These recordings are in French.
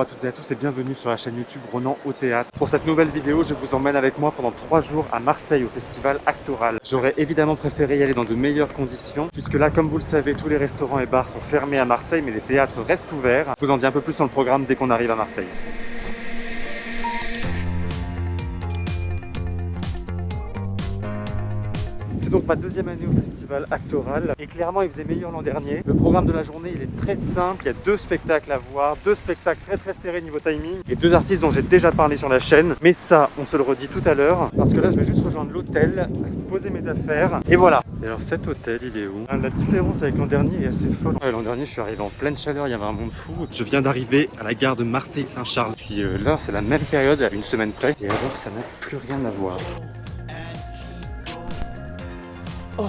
à toutes et à tous et bienvenue sur la chaîne YouTube Ronan au théâtre. Pour cette nouvelle vidéo, je vous emmène avec moi pendant 3 jours à Marseille au festival Actoral. J'aurais évidemment préféré y aller dans de meilleures conditions, puisque là, comme vous le savez, tous les restaurants et bars sont fermés à Marseille, mais les théâtres restent ouverts. Je vous en dis un peu plus sur le programme dès qu'on arrive à Marseille. C'est donc ma deuxième année au festival Actoral et clairement il faisait meilleur l'an dernier. Le programme de la journée il est très simple, il y a 2 spectacles à voir, 2 spectacles très serrés niveau timing et 2 artistes dont j'ai déjà parlé sur la chaîne. Mais ça on se le redit tout à l'heure parce que là je vais juste rejoindre l'hôtel, poser mes affaires et voilà. Et alors cet hôtel il est où? La différence avec l'an dernier est assez folle. L'an dernier je suis arrivé en pleine chaleur, il y avait un monde fou. Je viens d'arriver à la gare de Marseille-Saint-Charles. Puis là c'est la même période à une semaine près et alors ça n'a plus rien à voir. Oh.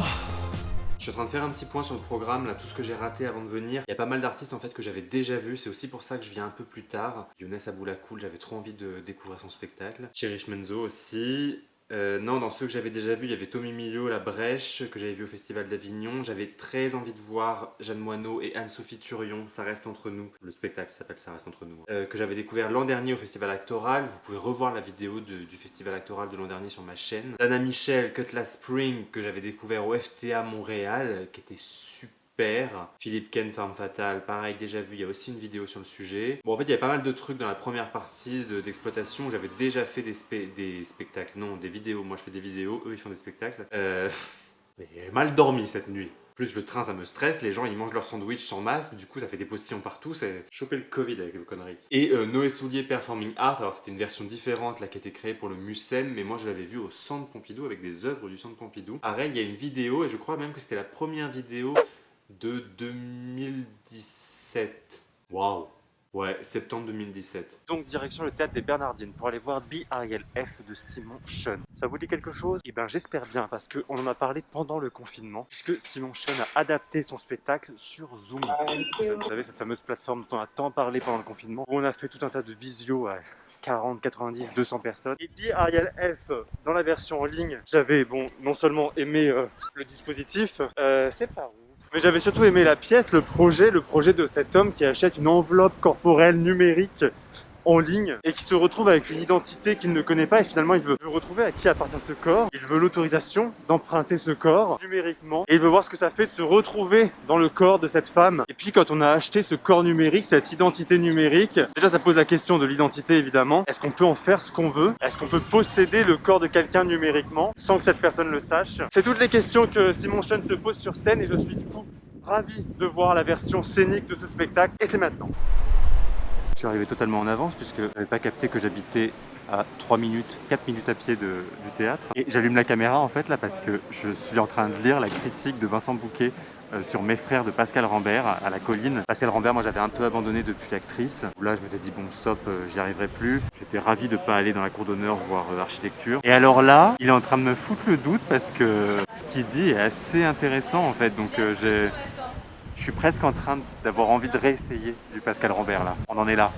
Je suis en train de faire un petit point sur le programme, là, tout ce que j'ai raté avant de venir. Il y a pas mal d'artistes en fait que j'avais déjà vus, c'est aussi pour ça que je viens un peu plus tard. Younes Aboulakoul, j'avais trop envie de découvrir son spectacle. Cherish Menzo aussi. Non, dans ceux que j'avais déjà vus, il y avait Tommy Milio, La Brèche, que j'avais vu au Festival d'Avignon. J'avais très envie de voir Jeanne Moineau et Anne-Sophie Turion, Ça reste entre nous. Le spectacle s'appelle Ça reste entre nous. Que j'avais découvert l'an dernier au Festival Actoral. Vous pouvez revoir la vidéo du Festival Actoral de l'an dernier sur ma chaîne. Dana Michel, Cutlass Spring, que j'avais découvert au FTA Montréal, qui était super. Philippe Ken, Femme Fatale, pareil, déjà vu, il y a aussi une vidéo sur le sujet. Bon, en fait, il y a pas mal de trucs dans la première partie d'exploitation. J'avais déjà fait des spectacles, non, des vidéos. Moi, je fais des vidéos, eux, ils font des spectacles. Mais j'ai mal dormi cette nuit. Plus le train, ça me stresse. Les gens, ils mangent leur sandwich sans masque. Du coup, ça fait des postillons partout. C'est choper le Covid avec vos conneries. Et Noé Soulier Performing Art. Alors, c'était une version différente, là, qui a été créée pour le Mucem. Mais moi, je l'avais vu au Centre Pompidou avec des œuvres du Centre Pompidou. Pareil, il y a une vidéo. Et je crois même que c'était la première vidéo de 2017. Waouh! Ouais, septembre 2017. Donc direction le théâtre des Bernardines pour aller voir B.R.L.F de Simon Sean. Ça vous dit quelque chose? Eh ben j'espère bien parce qu'on en a parlé pendant le confinement puisque Simon Sean a adapté son spectacle sur Zoom. Vous savez, cette fameuse plateforme dont on a tant parlé pendant le confinement où on a fait tout un tas de visios à 40, 90, 200 personnes. Et B.R.L.F dans la version en ligne, j'avais non seulement aimé le dispositif, c'est pas où. Mais j'avais surtout aimé la pièce, le projet de cet homme qui achète une enveloppe corporelle numérique en ligne et qui se retrouve avec une identité qu'il ne connaît pas et finalement il veut retrouver à qui appartient ce corps. Il veut l'autorisation d'emprunter ce corps numériquement et il veut voir ce que ça fait de se retrouver dans le corps de cette femme. Et puis quand on a acheté ce corps numérique, cette identité numérique, déjà ça pose la question de l'identité évidemment. Est-ce qu'on peut en faire ce qu'on veut? Est-ce qu'on peut posséder le corps de quelqu'un numériquement sans que cette personne le sache? C'est toutes les questions que Simon Sean se pose sur scène et je suis du coup ravi de voir la version scénique de ce spectacle et c'est maintenant. Je suis arrivé totalement en avance puisque je n'avais pas capté que j'habitais à 4 minutes à pied du théâtre. Et j'allume la caméra en fait là parce que je suis en train de lire la critique de Vincent Bouquet sur Mes frères de Pascal Rambert à La Colline. Pascal Rambert, moi j'avais un peu abandonné depuis l'actrice. Là je m'étais dit bon stop, j'y arriverai plus. J'étais ravi de ne pas aller dans la cour d'honneur voir architecture. Et alors là, il est en train de me foutre le doute parce que ce qu'il dit est assez intéressant en fait. Donc je suis presque en train d'avoir envie de réessayer du Pascal Rambert là. On en est là.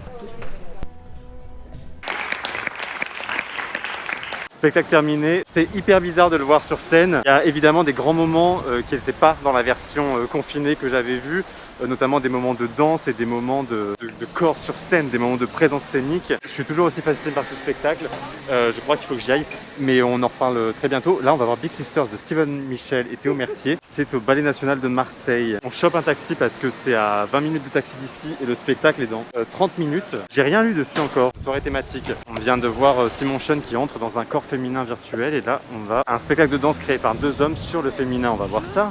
Spectacle terminé, c'est hyper bizarre de le voir sur scène. Il y a évidemment des grands moments qui n'étaient pas dans la version confinée que j'avais vue, notamment des moments de danse et des moments de corps sur scène, des moments de présence scénique. Je suis toujours aussi fasciné par ce spectacle, je crois qu'il faut que j'y aille, mais on en reparle très bientôt. Là on va voir Big Sisters de Steven Michel et Théo Mercier. C'est au Ballet National de Marseille. On chope un taxi parce que c'est à 20 minutes de taxi d'ici et le spectacle est dans 30 minutes. J'ai rien lu dessus encore, soirée thématique. On vient de voir Simon Sean qui entre dans un corps féminin virtuel et là on va à un spectacle de danse créé par 2 hommes sur le féminin, on va voir ça.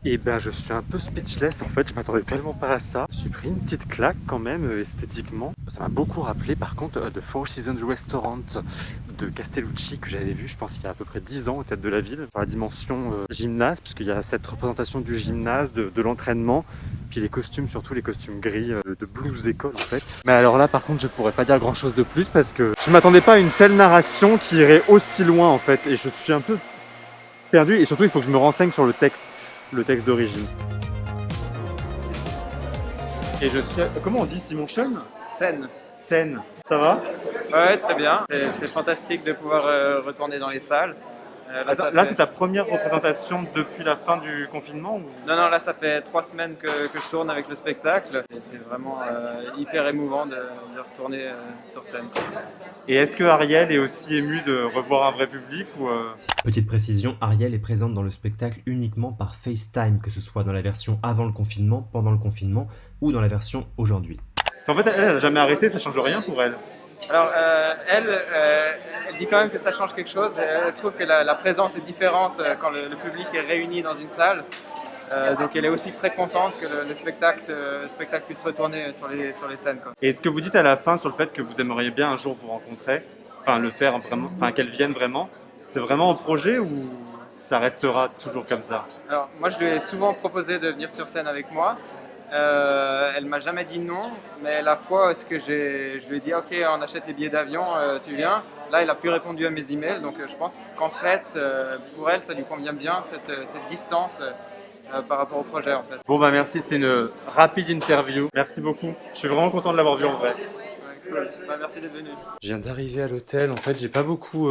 Et ben je suis un peu speechless en fait, je m'attendais tellement pas à ça. Je me suis pris une petite claque quand même esthétiquement. Ça m'a beaucoup rappelé par contre The Four Seasons Restaurant de Castellucci que j'avais vu je pense il y a à peu près 10 ans au Théâtre de la Ville. Sur la dimension gymnase, puisqu'il y a cette représentation du gymnase, de l'entraînement. Puis les costumes, surtout les costumes gris de blouse d'école en fait. Mais alors là par contre je pourrais pas dire grand chose de plus parce que je m'attendais pas à une telle narration qui irait aussi loin en fait. Et je suis un peu perdu et surtout il faut que je me renseigne sur le texte d'origine. Et je suis... Comment on dit Simon Sean? Scène. scène. Ça va? Ouais, très bien. C'est fantastique de pouvoir retourner dans les salles. Là, ça Là, c'est fait... ta première représentation depuis la fin du confinement ou... Non, non, là, ça fait 3 semaines que je tourne avec le spectacle. Et c'est vraiment hyper émouvant de retourner sur scène. Et est-ce que Ariel est aussi ému de revoir un vrai public ou Petite précision, Ariel est présente dans le spectacle uniquement par FaceTime, que ce soit dans la version avant le confinement, pendant le confinement ou dans la version aujourd'hui. En fait, elle n'a jamais arrêté, ça change rien pour elle. Alors, elle dit quand même que ça change quelque chose. Elle trouve que la présence est différente quand le public est réuni dans une salle. Donc, elle est aussi très contente que le spectacle puisse retourner sur les scènes, quoi. Et est-ce que vous dites à la fin sur le fait que vous aimeriez bien un jour vous rencontrer, enfin le faire vraiment, enfin qu'elle vienne vraiment, c'est vraiment un projet ou ça restera toujours comme ça? Alors, moi, je lui ai souvent proposé de venir sur scène avec moi. Elle m'a jamais dit non, mais la fois où est-ce que je lui ai dit ok, on achète les billets d'avion, tu viens. Là, il a plus répondu à mes emails, donc je pense qu'en fait, pour elle, ça lui convient bien cette distance par rapport au projet en fait. Bon bah merci, c'était une rapide interview. Merci beaucoup. Je suis vraiment content de l'avoir vu en vrai. Ouais, cool. Bah, merci d'être venu. Je viens d'arriver à l'hôtel. En fait, j'ai pas beaucoup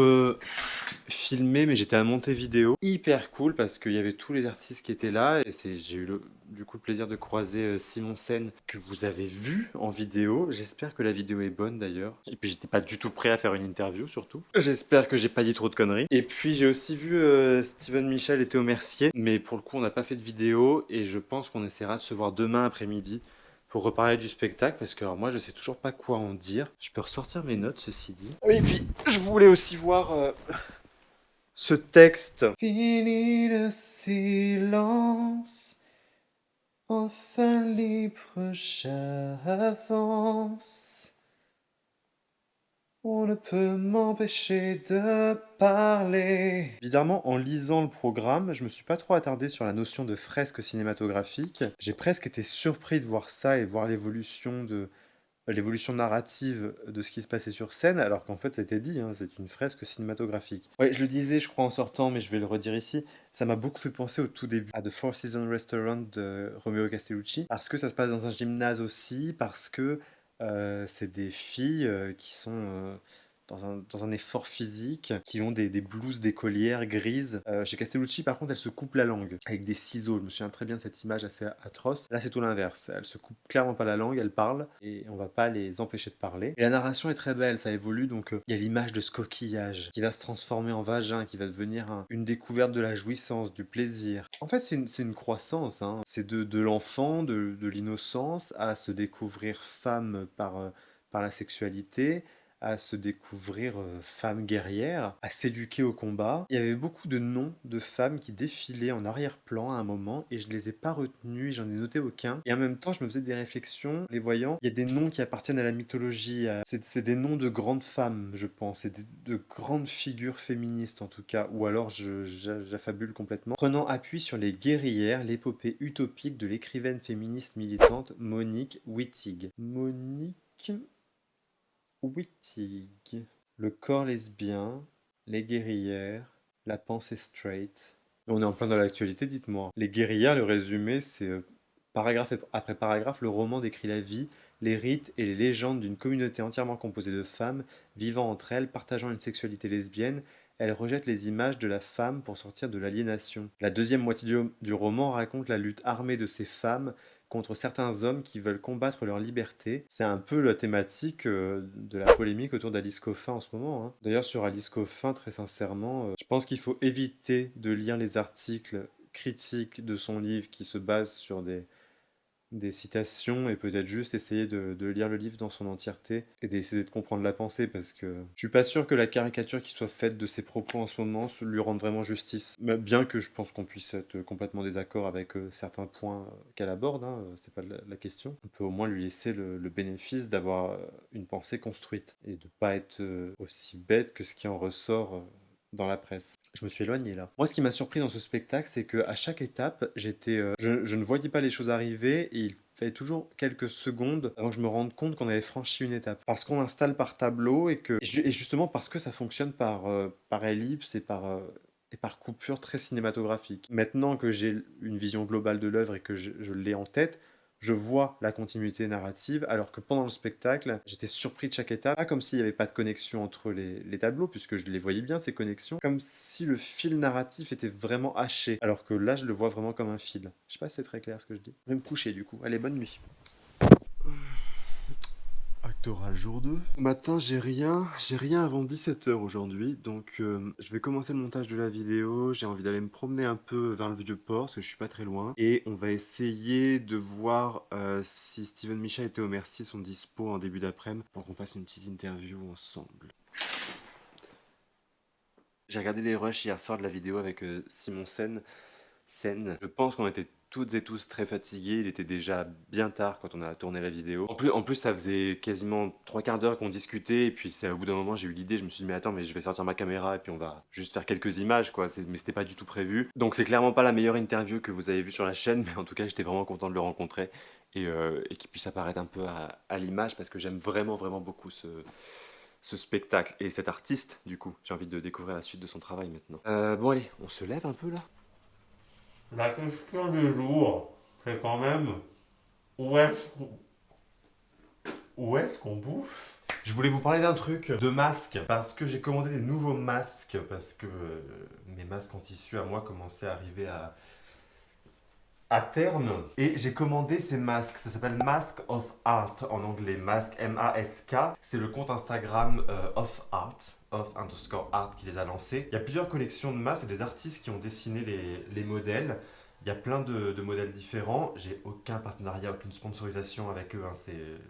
filmé, mais j'étais à Montevideo. Hyper cool parce qu'il y avait tous les artistes qui étaient là. Et j'ai eu du coup le plaisir de croiser Simon Sen que vous avez vu en vidéo. J'espère que la vidéo est bonne d'ailleurs. Et puis j'étais pas du tout prêt à faire une interview surtout. J'espère que j'ai pas dit trop de conneries. Et puis j'ai aussi vu Steven Michel et Théo Mercier. Mais pour le coup, on n'a pas fait de vidéo. Et je pense qu'on essaiera de se voir demain après-midi pour reparler du spectacle, parce que alors, moi je sais toujours pas quoi en dire. Je peux ressortir mes notes ceci dit. Oui, et puis je voulais aussi voir ce texte. Fini le silence, enfin libre j'avance. On ne peut m'empêcher de parler. Bizarrement, en lisant le programme, je me suis pas trop attardé sur la notion de fresque cinématographique. J'ai presque été surpris de voir ça et de voir l'évolution narrative de ce qui se passait sur scène, alors qu'en fait, c'était dit, hein, c'est une fresque cinématographique. Ouais, je le disais, je crois, en sortant, mais je vais le redire ici, ça m'a beaucoup fait penser au tout début, à The Four Seasons Restaurant de Romeo Castellucci, parce que ça se passe dans un gymnase aussi, parce que c'est des filles qui sont dans un effort physique, qui ont des blouses d'écolières grises. Chez Castellucci, par contre, elle se coupe la langue avec des ciseaux. Je me souviens très bien de cette image assez atroce. Là, c'est tout l'inverse. Elle se coupe clairement pas la langue, elle parle et on va pas les empêcher de parler. Et la narration est très belle, ça évolue. Donc, il y a l'image de ce coquillage qui va se transformer en vagin, qui va devenir une découverte de la jouissance, du plaisir. En fait, c'est une croissance, hein. C'est de l'enfant, de l'innocence à se découvrir femme par la sexualité, à se découvrir femme guerrière, à s'éduquer au combat. Il y avait beaucoup de noms de femmes qui défilaient en arrière-plan à un moment et je ne les ai pas retenus, j'en ai noté aucun. Et en même temps, je me faisais des réflexions, les voyant. Il y a des noms qui appartiennent à la mythologie. C'est des noms de grandes femmes, je pense. C'est de grandes figures féministes en tout cas. Ou alors j'affabule complètement. Prenant appui sur les guerrières, l'épopée utopique de l'écrivaine féministe militante Monique Wittig. Monique Wittig. Le corps lesbien, les guerrières, la pensée straight. On est en plein dans l'actualité, dites-moi. Les guerrières, le résumé, c'est paragraphe après paragraphe, le roman décrit la vie, les rites et les légendes d'une communauté entièrement composée de femmes, vivant entre elles, partageant une sexualité lesbienne. Elle rejette les images de la femme pour sortir de l'aliénation. La deuxième moitié du roman raconte la lutte armée de ces femmes contre certains hommes qui veulent combattre leur liberté. C'est un peu la thématique de la polémique autour d'Alice Coffin en ce moment, hein. D'ailleurs, sur Alice Coffin, très sincèrement, je pense qu'il faut éviter de lire les articles critiques de son livre qui se basent sur des citations et peut-être juste essayer de lire le livre dans son entièreté et d'essayer de comprendre la pensée parce que je suis pas sûr que la caricature qui soit faite de ses propos en ce moment lui rende vraiment justice. Mais bien que je pense qu'on puisse être complètement désaccord avec certains points qu'elle aborde, hein, c'est pas la question. On peut au moins lui laisser le bénéfice d'avoir une pensée construite et de pas être aussi bête que ce qui en ressort dans la presse. Je me suis éloigné là. Moi, ce qui m'a surpris dans ce spectacle, c'est que à chaque étape, je ne voyais pas les choses arriver et il fallait toujours quelques secondes avant que je me rende compte qu'on avait franchi une étape. Parce qu'on installe par tableau et justement parce que ça fonctionne par ellipse et par coupure très cinématographique. Maintenant que j'ai une vision globale de l'œuvre et que je l'ai en tête, je vois la continuité narrative, alors que pendant le spectacle, j'étais surpris de chaque étape, pas comme s'il n'y avait pas de connexion entre les tableaux, puisque je les voyais bien, ces connexions, comme si le fil narratif était vraiment haché, alors que là, je le vois vraiment comme un fil. Je sais pas si c'est très clair ce que je dis. Je vais me coucher du coup. Allez, bonne nuit. Acte oral jour 2. Ce matin, j'ai rien avant 17 h aujourd'hui, donc je vais commencer le montage de la vidéo, j'ai envie d'aller me promener un peu vers le Vieux-Port, parce que je suis pas très loin, et on va essayer de voir si Steven Michel et Théo Mercier sont dispo en début d'après-midi, pour qu'on fasse une petite interview ensemble. J'ai regardé les rushs hier soir de la vidéo avec Simon Sen. Je pense qu'on était toutes et tous très fatigués, il était déjà bien tard quand on a tourné la vidéo. En plus ça faisait quasiment 3/4 d'heure qu'on discutait, et puis c'est au bout d'un moment j'ai eu l'idée, je me suis dit mais attends, mais je vais sortir ma caméra et puis on va juste faire quelques images quoi, mais c'était pas du tout prévu. Donc c'est clairement pas la meilleure interview que vous avez vue sur la chaîne, mais en tout cas j'étais vraiment content de le rencontrer et qu'il puisse apparaître un peu à l'image, parce que j'aime vraiment beaucoup ce spectacle et cet artiste. Du coup j'ai envie de découvrir la suite de son travail maintenant. Bon allez, on se lève un peu là. La question du jour, c'est quand même où est-ce qu'on bouffe? Je voulais vous parler d'un truc, de masques, parce que j'ai commandé des nouveaux masques, parce que mes masques en tissu à moi commençaient à arriver à terme. Et j'ai commandé ces masques, ça s'appelle Mask of Art en anglais, Mask M-A-S-K. C'est le compte Instagram of _art qui les a lancés. Il y a plusieurs collections de masques et des artistes qui ont dessiné les modèles. Il y a plein de modèles différents. J'ai aucun partenariat, aucune sponsorisation avec eux, hein.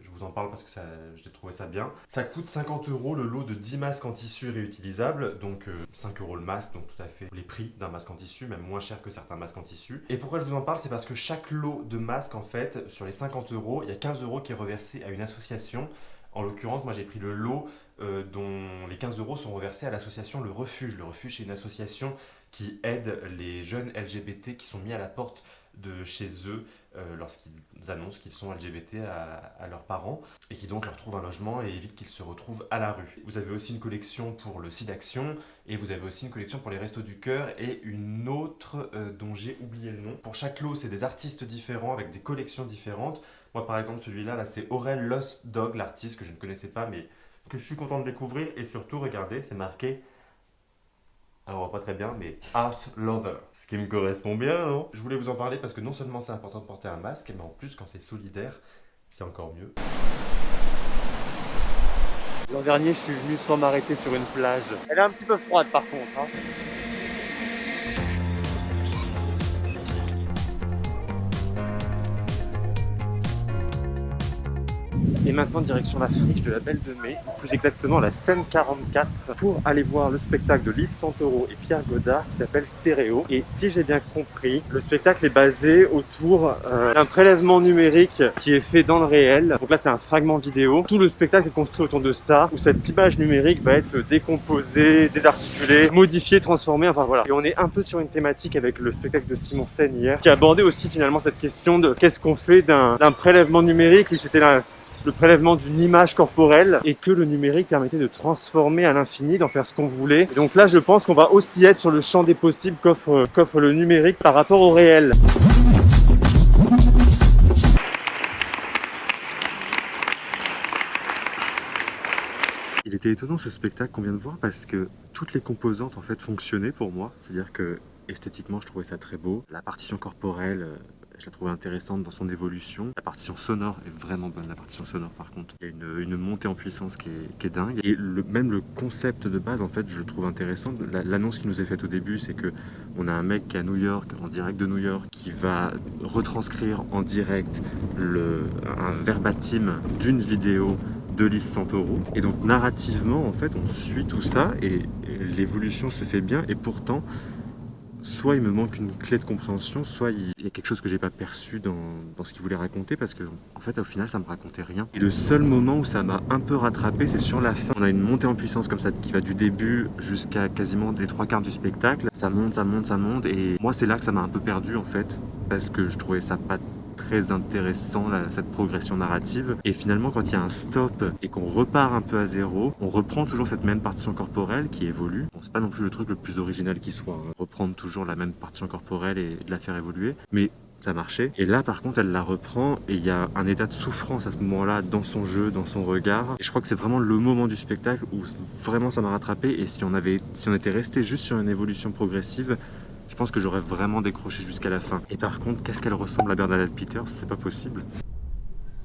Je vous en parle parce que j'ai trouvé ça bien. Ça coûte 50 € le lot de 10 masques en tissu réutilisables, donc 5 € le masque, donc tout à fait les prix d'un masque en tissu, même moins cher que certains masques en tissu. Et pourquoi je vous en parle, c'est parce que chaque lot de masques, en fait, sur les 50 €, il y a 15 € qui est reversé à une association. En l'occurrence, moi j'ai pris le lot dont les 15 € sont reversés à l'association Le Refuge. Le Refuge, c'est une association qui aide les jeunes LGBT qui sont mis à la porte de chez eux lorsqu'ils annoncent qu'ils sont LGBT à leurs parents, et qui donc leur trouvent un logement et évitent qu'ils se retrouvent à la rue. Vous avez aussi une collection pour le SIDAction, et vous avez aussi une collection pour les Restos du Cœur, et une autre dont j'ai oublié le nom. Pour chaque lot, c'est des artistes différents avec des collections différentes. Moi par exemple, celui-là, là, c'est Aurel Lost Dog, l'artiste que je ne connaissais pas, mais que je suis content de découvrir. Et surtout, regardez, c'est marqué, alors on voit pas très bien, mais Art Lover, ce qui me correspond bien, non? Je voulais vous en parler parce que non seulement c'est important de porter un masque, mais en plus quand c'est solidaire, c'est encore mieux. L'an dernier, je suis venu sans m'arrêter sur une plage. Elle est un petit peu froide par contre, hein. Et maintenant, direction la friche de la Belle de Mai, ou plus exactement la Seine 44, pour aller voir le spectacle de Lys Santoro et Pierre Godard qui s'appelle Stéréo. Et si j'ai bien compris, le spectacle est basé autour d'un prélèvement numérique qui est fait dans le réel. Donc là, c'est un fragment vidéo. Tout le spectacle est construit autour de ça, où cette image numérique va être décomposée, désarticulée, modifiée, transformée, enfin voilà. Et on est un peu sur une thématique avec le spectacle de Simon Sen hier, qui abordait aussi finalement cette question de qu'est-ce qu'on fait d'un prélèvement numérique. Lui, c'était le prélèvement d'une image corporelle, et que le numérique permettait de transformer à l'infini, d'en faire ce qu'on voulait. Et donc là, je pense qu'on va aussi être sur le champ des possibles qu'offre le numérique par rapport au réel. Il était étonnant ce spectacle qu'on vient de voir, parce que toutes les composantes en fait fonctionnaient pour moi. C'est-à-dire que esthétiquement, je trouvais ça très beau. La partition corporelle, je la trouvais intéressante dans son évolution. La partition sonore est vraiment bonne, la partition sonore par contre. Il y a une montée en puissance qui est dingue. Et même le concept de base, en fait, je le trouve intéressant. L'annonce qui nous est faite au début, c'est que on a un mec qui est à New York, en direct de New York, qui va retranscrire en direct un verbatim d'une vidéo de Lys Santoro. Et donc narrativement, en fait, on suit tout ça et l'évolution se fait bien. Et pourtant, soit il me manque une clé de compréhension, soit il y a quelque chose que j'ai pas perçu dans ce qu'il voulait raconter, parce que en fait au final ça me racontait rien. Et le seul moment où ça m'a un peu rattrapé, c'est sur la fin. On a une montée en puissance comme ça qui va du début jusqu'à quasiment les 3/4 du spectacle. Ça monte, ça monte, ça monte, et moi c'est là que ça m'a un peu perdu en fait, parce que je trouvais ça pas très intéressant, cette progression narrative. Et finalement, quand il y a un stop et qu'on repart un peu à zéro, on reprend toujours cette même partition corporelle qui évolue. Bon, c'est pas non plus le truc le plus original qui soit, hein, reprendre toujours la même partition corporelle et de la faire évoluer. Mais ça marchait. Et là par contre elle la reprend et il y a un état de souffrance à ce moment-là dans son jeu, dans son regard. Et je crois que c'est vraiment le moment du spectacle où vraiment ça m'a rattrapé. Et si on était resté juste sur une évolution progressive, je pense que j'aurais vraiment décroché jusqu'à la fin. Et par contre, qu'est-ce qu'elle ressemble à Bernadette Peters, c'est pas possible.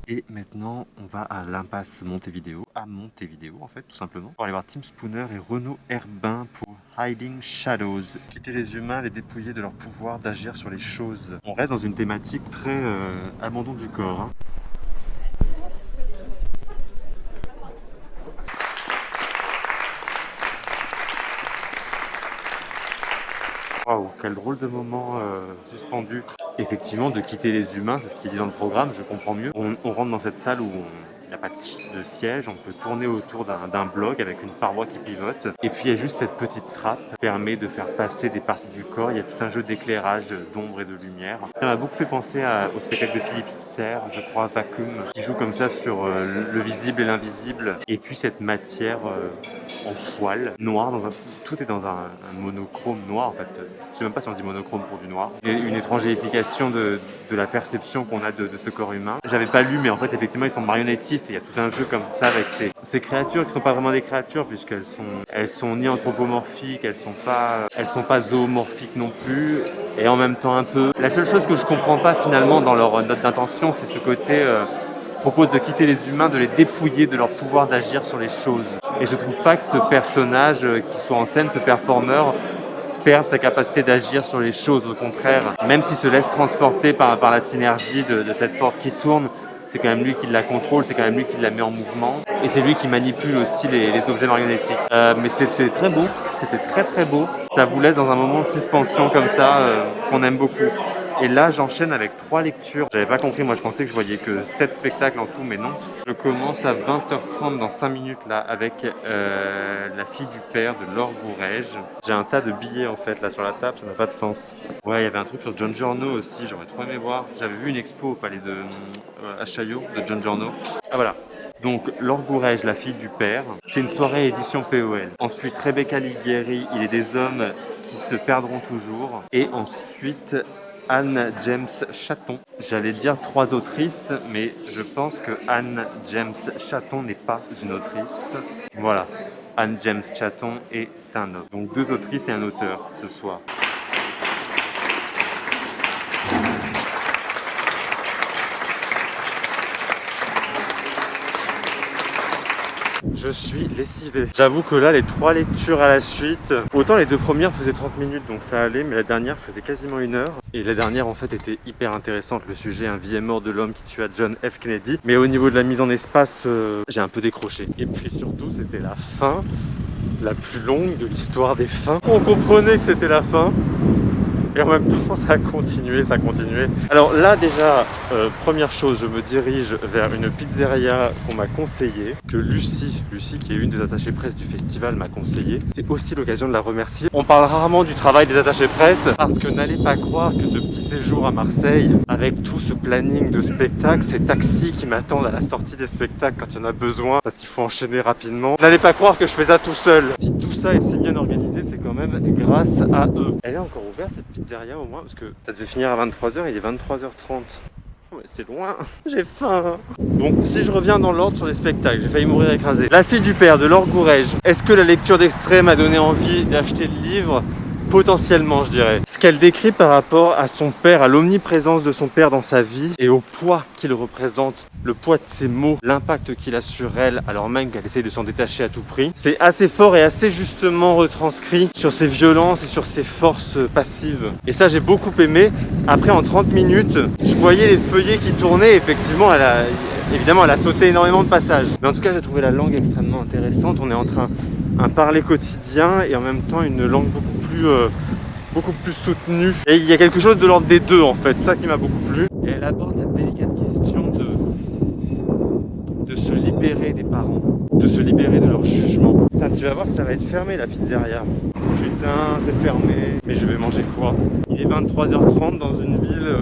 Et maintenant, on va à l'impasse Montevideo, à Montevideo en fait, tout simplement, pour aller voir Tim Spooner et Renaud Herbin pour Hiding Shadows. Quitter les humains, les dépouiller de leur pouvoir d'agir sur les choses. On reste dans une thématique très abandon du corps. Hein. Waouh, quel drôle de moment suspendu. Effectivement, de quitter les humains, c'est ce qu'il dit dans le programme, je comprends mieux. On rentre dans cette salle où il n'y a pas de siège, on peut tourner autour d'un bloc avec une paroi qui pivote. Et puis il y a juste cette petite trappe qui permet de faire passer des parties du corps. Il y a tout un jeu d'éclairage, d'ombre et de lumière. Ça m'a beaucoup fait penser au spectacle de Philippe Serre, je crois, Vacuum, qui joue comme ça sur le visible et l'invisible. Et puis cette matière en toile, noire, tout est dans un monochrome noir en fait. Je sais même pas si on dit monochrome pour du noir. Et une étrangérification de la perception qu'on a de ce corps humain. J'avais pas lu, mais en fait effectivement ils sont marionnettistes et il y a tout un jeu comme ça avec ces créatures qui sont pas vraiment des créatures puisqu'elles sont ni anthropomorphiques, elles sont pas zoomorphiques non plus et en même temps un peu. La seule chose que je comprends pas finalement dans leur note d'intention, c'est ce côté propose de quitter les humains, de les dépouiller de leur pouvoir d'agir sur les choses. Et je trouve pas que ce personnage qui soit en scène, ce performeur, perde sa capacité d'agir sur les choses. Au contraire, même s'il se laisse transporter par la synergie de cette porte qui tourne, c'est quand même lui qui la contrôle, c'est quand même lui qui la met en mouvement. Et c'est lui qui manipule aussi les objets marionnettiques. Mais c'était très beau, c'était très très beau. Ça vous laisse dans un moment de suspension comme ça, qu'on aime beaucoup. Et là, j'enchaîne avec 3 lectures. J'avais pas compris, moi je pensais que je voyais que 7 spectacles en tout, mais non. Je commence à 20h30 dans 5 minutes là avec La fille du père de Laure Bourrège. J'ai un tas de billets en fait là sur la table, ça n'a pas de sens. Ouais, il y avait un truc sur John Giorno aussi, j'aurais trop aimé voir. J'avais vu une expo au palais de à Chaillot de John Giorno. Ah voilà. Donc Laure Bourrège, La fille du père. C'est une soirée édition POL. Ensuite Rebecca Liguieri, Il est des hommes qui se perdront toujours. Et ensuite Anne James Chaton. J'allais dire 3 autrices, mais je pense que Anne James Chaton n'est pas une autrice. Voilà, Anne James Chaton est un homme. Donc 2 autrices et un auteur ce soir. Je suis lessivé. J'avoue que là, les 3 lectures à la suite, autant les 2 premières faisaient 30 minutes, donc ça allait, mais la dernière faisait quasiment 1 heure. Et la dernière, en fait, était hyper intéressante. Le sujet, un vie et mort de l'homme qui tua John F. Kennedy. Mais au niveau de la mise en espace, j'ai un peu décroché. Et puis surtout, c'était la fin la plus longue de l'histoire des fins. On comprenait que c'était la fin. Et en même temps, ça a continué, ça a continué. Alors là, déjà, première chose, je me dirige vers une pizzeria qu'on m'a conseillée, que Lucie, qui est une des attachées presse du festival, m'a conseillé. C'est aussi l'occasion de la remercier. On parle rarement du travail des attachés presse, parce que n'allez pas croire que ce petit séjour à Marseille, avec tout ce planning de spectacles, ces taxis qui m'attendent à la sortie des spectacles quand il y en a besoin, parce qu'il faut enchaîner rapidement, n'allez pas croire que je fais ça tout seul. Si tout ça est si bien organisé, c'est quand même grâce à eux. Elle est encore ouverte, cette pizzeria au moins, parce que ça devait finir à 23h, il est 23h30. Oh, mais c'est loin, j'ai faim. Bon, si je reviens dans l'ordre sur les spectacles, j'ai failli mourir écrasé. La fille du père de Laure Bourrège. Est-ce que la lecture d'extrait m'a donné envie d'acheter le livre ? Potentiellement, je dirais. Ce qu'elle décrit par rapport à son père, à l'omniprésence de son père dans sa vie et au poids qu'il représente, le poids de ses mots, l'impact qu'il a sur elle, alors même qu'elle essaye de s'en détacher à tout prix. C'est assez fort et assez justement retranscrit sur ses violences et sur ses forces passives. Et ça, j'ai beaucoup aimé. Après, en 30 minutes, je voyais les feuillets qui tournaient. Effectivement, évidemment, elle a sauté énormément de passages. Mais en tout cas, j'ai trouvé la langue extrêmement intéressante. On est en train un parler quotidien et en même temps une langue beaucoup plus soutenue. Et il y a quelque chose de l'ordre des deux en fait, ça qui m'a beaucoup plu. Et elle aborde cette délicate question de se libérer des parents, de se libérer de leur jugement. Putain, tu vas voir que ça va être fermé la pizzeria. Putain, c'est fermé. Mais je vais manger quoi? Il est 23h30 dans une ville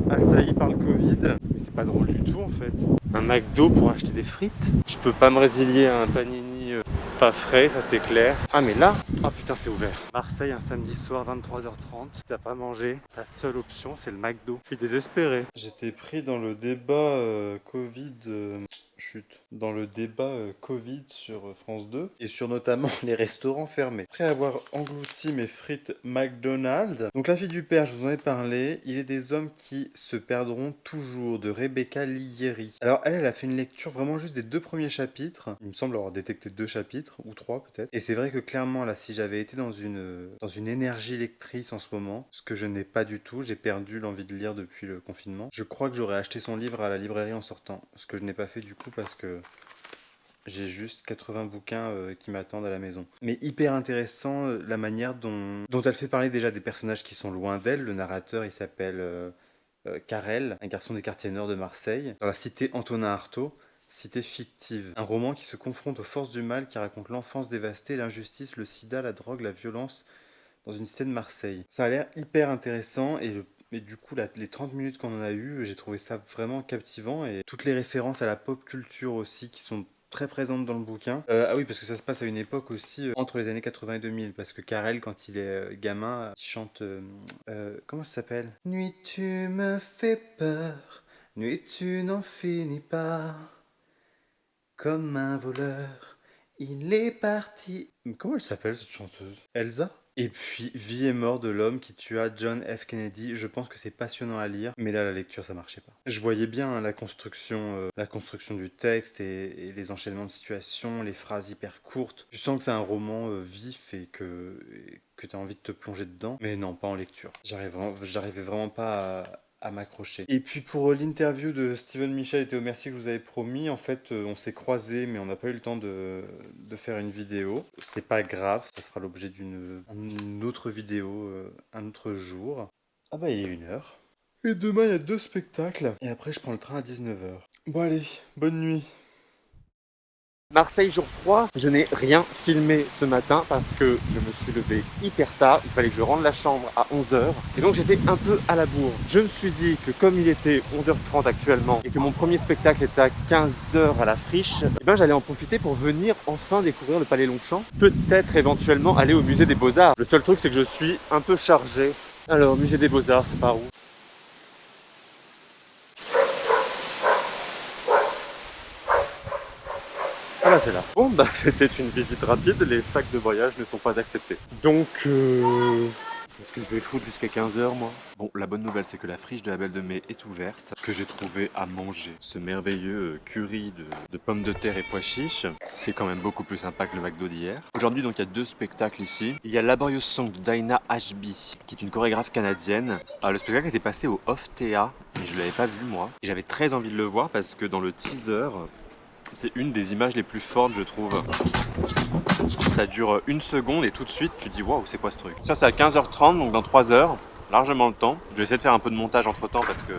assaillie par le Covid. Mais c'est pas drôle du tout en fait. Un McDo pour acheter des frites. Je peux pas me résilier à un panini pas frais, ça c'est clair. Ah mais là, Oh putain, c'est ouvert. Marseille, un samedi soir, 23h30. T'as pas mangé. Ta seule option, c'est le McDo. Je suis désespéré. J'étais pris dans le débat Covid. Dans le débat Covid sur France 2 et sur notamment les restaurants fermés. Après avoir englouti mes frites McDonald's, donc La fille du père, je vous en ai parlé, il est des hommes qui se perdront toujours de Rebecca Ligieri. Alors elle a fait une lecture vraiment juste des 2 premiers chapitres. Il me semble avoir détecté 2 chapitres ou 3 peut-être. Et c'est vrai que clairement là, si j'avais été dans une énergie lectrice en ce moment, ce que je n'ai pas du tout, j'ai perdu l'envie de lire depuis le confinement. Je crois que j'aurais acheté son livre à la librairie en sortant, ce que je n'ai pas fait du coup parce que j'ai juste 80 bouquins qui m'attendent à la maison. Mais hyper intéressant la manière dont elle fait parler déjà des personnages qui sont loin d'elle. Le narrateur, il s'appelle Karel, un garçon des quartiers nord de Marseille, dans la cité Antonin Artaud, cité fictive. Un roman qui se confronte aux forces du mal, qui raconte l'enfance dévastée, l'injustice, le sida, la drogue, la violence dans une cité de Marseille. Ça a l'air hyper intéressant et du coup, les 30 minutes qu'on en a eu, j'ai trouvé ça vraiment captivant et toutes les références à la pop culture aussi qui sont très présentes dans le bouquin. Ah oui, parce que ça se passe à une époque aussi entre les années 80 et 2000, parce que Karel, quand il est gamin, il chante... comment ça s'appelle? Nuit, tu me fais peur, nuit, tu n'en finis pas, comme un voleur, il est parti... Comment elle s'appelle cette chanteuse? Elsa? Et puis, Vie et mort de l'homme qui tua John F. Kennedy. Je pense que c'est passionnant à lire, mais là, la lecture, ça marchait pas. Je voyais bien hein, la construction du texte et les enchaînements de situations, les phrases hyper courtes. Tu sens que c'est un roman vif et que tu as envie de te plonger dedans, mais non, pas en lecture. J'arrivais vraiment pas à m'accrocher. Et puis pour l'interview de Steven Michel et Théo Mercier que je vous avais promis, en fait on s'est croisés mais on n'a pas eu le temps de faire une vidéo. C'est pas grave, ça fera l'objet d'une autre vidéo un autre jour. Ah bah il est 1h. Et demain il y a 2 spectacles. Et après je prends le train à 19h. Bon allez, bonne nuit. Marseille jour 3, je n'ai rien filmé ce matin parce que je me suis levé hyper tard, il fallait que je rende la chambre à 11h et donc j'étais un peu à la bourre. Je me suis dit que comme il était 11h30 actuellement et que mon premier spectacle était à 15h à la Friche, eh ben j'allais en profiter pour venir enfin découvrir le Palais Longchamp, peut-être éventuellement aller au musée des Beaux-Arts. Le seul truc c'est que je suis un peu chargé. Alors musée des Beaux-Arts, c'est par où? Ah là c'est là. Bon bah c'était une visite rapide, les sacs de voyage ne sont pas acceptés. Donc qu'est-ce que je vais foutre jusqu'à 15h moi? Bon, la bonne nouvelle c'est que la friche de la Belle de Mai est ouverte, que j'ai trouvé à manger. Ce merveilleux curry de pommes de terre et pois chiches, c'est quand même beaucoup plus sympa que le McDo d'hier. Aujourd'hui donc il y a 2 spectacles ici. Il y a Laborious Song de Dinah Ashby, qui est une chorégraphe canadienne. Alors, le spectacle était passé au Off Théa, mais je l'avais pas vu moi. Et j'avais très envie de le voir parce que dans le teaser, c'est une des images les plus fortes, je trouve. Ça dure 1 seconde et tout de suite, tu te dis waouh, c'est quoi ce truc? Ça, c'est à 15h30, donc dans 3 heures, largement le temps. Je vais essayer de faire un peu de montage entre temps parce que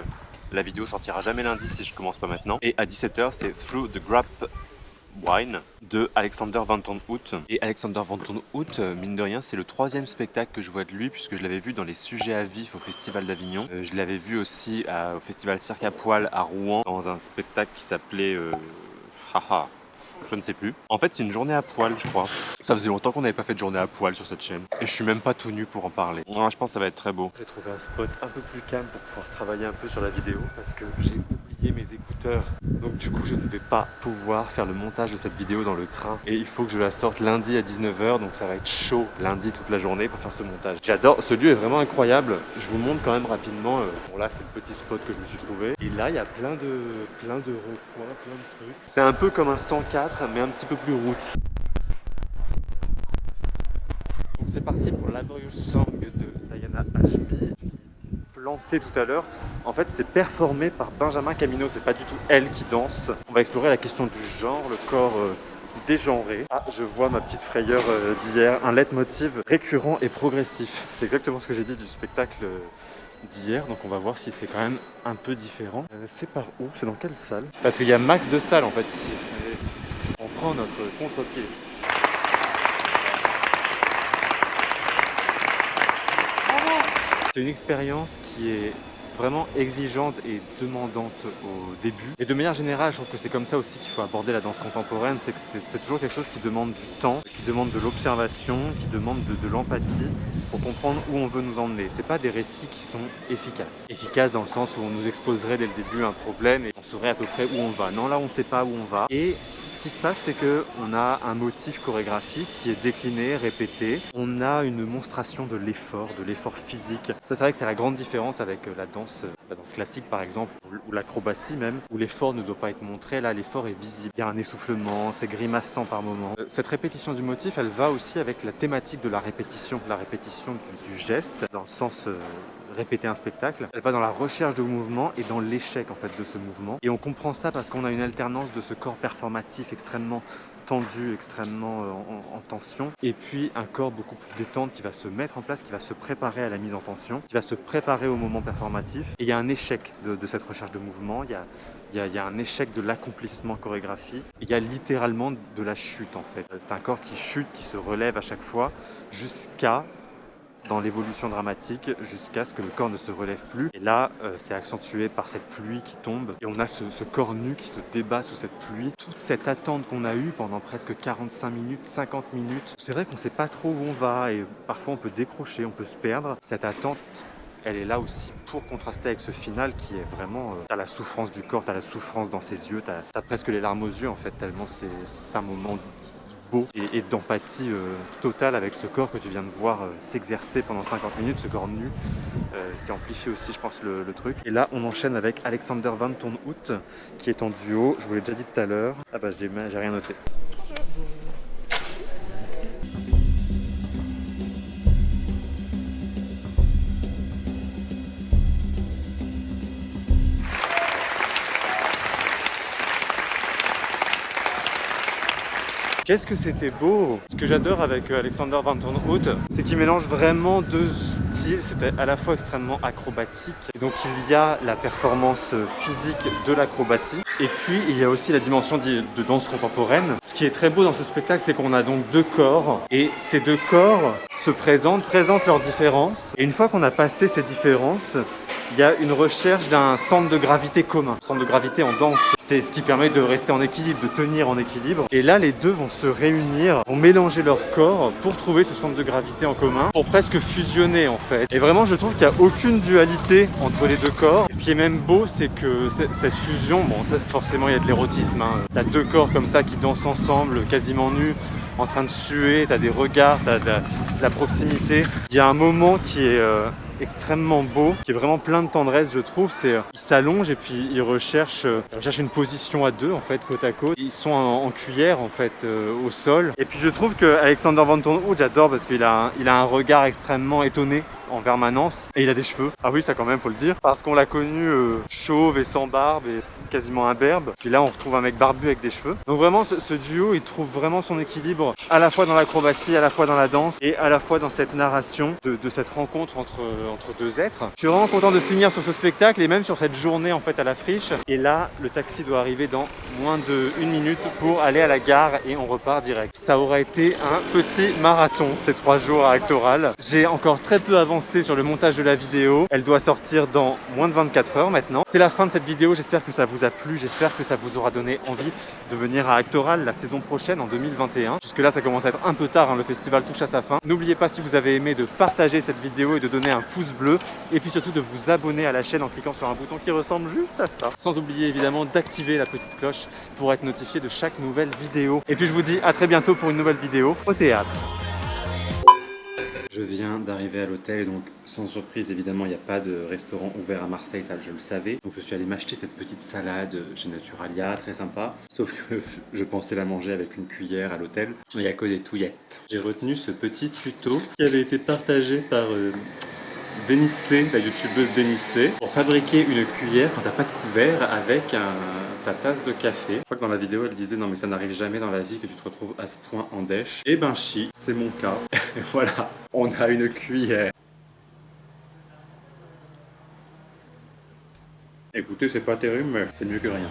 la vidéo sortira jamais lundi si je commence pas maintenant. Et à 17h, c'est Through the Grap Wine de Alexander Van Ton Hout. Et Alexander Van Ton Hout, mine de rien, c'est le 3e spectacle que je vois de lui puisque je l'avais vu dans les Sujets à vif au Festival d'Avignon. Je l'avais vu aussi au Festival Cirque à Poil à Rouen dans un spectacle qui s'appelait... Haha, je ne sais plus. En fait, c'est une journée à poil, je crois. Ça faisait longtemps qu'on n'avait pas fait de journée à poil sur cette chaîne. Et je suis même pas tout nu pour en parler. Ouais, je pense que ça va être très beau. J'ai trouvé un spot un peu plus calme pour pouvoir travailler un peu sur la vidéo parce que j'ai oublié mes écouteurs. Donc du coup, je ne vais pas pouvoir faire le montage de cette vidéo dans le train. Et il faut que je la sorte lundi à 19h. Donc ça va être chaud lundi toute la journée pour faire ce montage. J'adore, ce lieu est vraiment incroyable. Je vous montre quand même rapidement. Bon là, c'est le petit spot que je me suis trouvé. Et là, il y a plein de recoins, plein de trucs. C'est un peu comme un 104, mais un petit peu plus route. Donc c'est parti pour Laborious Song de Diana Ashby. Planté tout à l'heure, en fait c'est performé par Benjamin Camino, c'est pas du tout elle qui danse. On va explorer la question du genre, le corps dégenré. Ah, je vois ma petite frayeur d'hier, un leitmotiv récurrent et progressif. C'est exactement ce que j'ai dit du spectacle d'hier, donc on va voir si c'est quand même un peu différent. C'est par où? C'est dans quelle salle? Parce qu'il y a max de salles en fait ici. On prend notre contre-pied. C'est une expérience qui est vraiment exigeante et demandante au début. Et de manière générale, je trouve que c'est comme ça aussi qu'il faut aborder la danse contemporaine, c'est que c'est toujours quelque chose qui demande du temps, qui demande de l'observation, qui demande de l'empathie pour comprendre où on veut nous emmener. C'est pas des récits qui sont efficaces. Efficaces dans le sens où on nous exposerait dès le début un problème et on saurait à peu près où on va. Non, là on sait pas où on va. Et ce qui se passe, c'est qu'on a un motif chorégraphique qui est décliné, répété. On a une monstration de l'effort physique. Ça, c'est vrai que c'est la grande différence avec la danse classique par exemple, ou l'acrobatie même, où l'effort ne doit pas être montré. Là, l'effort est visible. Il y a un essoufflement, c'est grimaçant par moments. Cette répétition du motif, elle va aussi avec la thématique de la répétition du geste, dans le sens répéter un spectacle. Elle va dans la recherche de mouvement et dans l'échec en fait de ce mouvement. Et on comprend ça parce qu'on a une alternance de ce corps performatif extrêmement tendu, extrêmement en tension, et puis un corps beaucoup plus détendu qui va se mettre en place, qui va se préparer à la mise en tension, qui va se préparer au moment performatif. Et il y a un échec de cette recherche de mouvement, il y a un échec de l'accomplissement chorégraphique, il y a littéralement de la chute en fait. C'est un corps qui chute, qui se relève à chaque fois, jusqu'à dans l'évolution dramatique jusqu'à ce que le corps ne se relève plus. Et là, c'est accentué par cette pluie qui tombe. Et on a ce corps nu qui se débat sous cette pluie. Toute cette attente qu'on a eue pendant presque 45 minutes, 50 minutes. C'est vrai qu'on ne sait pas trop où on va et parfois on peut décrocher, on peut se perdre. Cette attente, elle est là aussi pour contraster avec ce final qui est vraiment... t'as la souffrance du corps, t'as la souffrance dans ses yeux, t'as presque les larmes aux yeux en fait, tellement c'est un moment beau et d'empathie totale avec ce corps que tu viens de voir s'exercer pendant 50 minutes, ce corps nu qui amplifie aussi je pense le truc. Et là on enchaîne avec Alexander Van Toornhout qui est en duo, je vous l'ai déjà dit tout à l'heure. Ah bah j'ai rien noté. Qu'est-ce que c'était beau! Ce que j'adore avec Alexander Van Toornhout, c'est qu'il mélange vraiment deux styles. C'était à la fois extrêmement acrobatique, et donc il y a la performance physique de l'acrobatie, et puis il y a aussi la dimension de danse contemporaine. Ce qui est très beau dans ce spectacle, c'est qu'on a donc deux corps, et ces deux corps se présentent leurs différences, et une fois qu'on a passé ces différences, il y a une recherche d'un centre de gravité commun, centre de gravité en danse. C'est ce qui permet de rester en équilibre, de tenir en équilibre. Et là, les deux vont se réunir, vont mélanger leur corps pour trouver ce centre de gravité en commun, pour presque fusionner en fait. Et vraiment, je trouve qu'il n'y a aucune dualité entre les deux corps. Et ce qui est même beau, c'est que cette fusion, bon, forcément, il y a de l'érotisme. Hein. T'as deux corps comme ça qui dansent ensemble, quasiment nus, en train de suer, t'as des regards, t'as de la proximité. Il y a un moment qui est... extrêmement beau, qui est vraiment plein de tendresse je trouve. C'est ils s'allongent et puis ils recherchent une position à deux en fait, côte à côte. Ils sont en cuillère en fait au sol. Et puis je trouve que Alexander Van Toornhout, j'adore parce qu'il a un regard extrêmement étonné en permanence et il a des cheveux. Ah oui, ça quand même faut le dire, parce qu'on l'a connu chauve et sans barbe et quasiment imberbe. Puis là on retrouve un mec barbu avec des cheveux. Donc vraiment ce duo, il trouve vraiment son équilibre à la fois dans l'acrobatie, à la fois dans la danse et à la fois dans cette narration de cette rencontre entre deux êtres. Je suis vraiment content de finir sur ce spectacle et même sur cette journée en fait à la friche. Et là, le taxi doit arriver dans moins d'1 minute pour aller à la gare et on repart direct. Ça aura été un petit marathon ces 3 jours à Actoral. J'ai encore très peu avancé sur le montage de la vidéo. Elle doit sortir dans moins de 24 heures maintenant. C'est la fin de cette vidéo. J'espère que ça vous a plu. J'espère que ça vous aura donné envie de venir à Actoral la saison prochaine en 2021. Jusque là, ça commence à être un peu tard. Hein, le festival touche à sa fin. N'oubliez pas, si vous avez aimé, de partager cette vidéo et de donner un pouce bleu. Et puis surtout de vous abonner à la chaîne en cliquant sur un bouton qui ressemble juste à ça. Sans oublier évidemment d'activer la petite cloche pour être notifié de chaque nouvelle vidéo. Et puis je vous dis à très bientôt pour une nouvelle vidéo au théâtre. Je viens d'arriver à l'hôtel, donc sans surprise évidemment il n'y a pas de restaurant ouvert à Marseille, ça je le savais. Donc je suis allé m'acheter cette petite salade chez Naturalia, très sympa. Sauf que je pensais la manger avec une cuillère à l'hôtel, mais il n'y a que des touillettes. J'ai retenu ce petit tuto qui avait été partagé par Denitse, la youtubeuse Denitse, pour fabriquer une cuillère quand t'as pas de couvert avec ta tasse de café. Je crois que dans la vidéo elle disait non mais ça n'arrive jamais dans la vie que tu te retrouves à ce point en dèche. Et ben chi, c'est mon cas. Et voilà, on a une cuillère. Écoutez, c'est pas terrible mais c'est mieux que rien.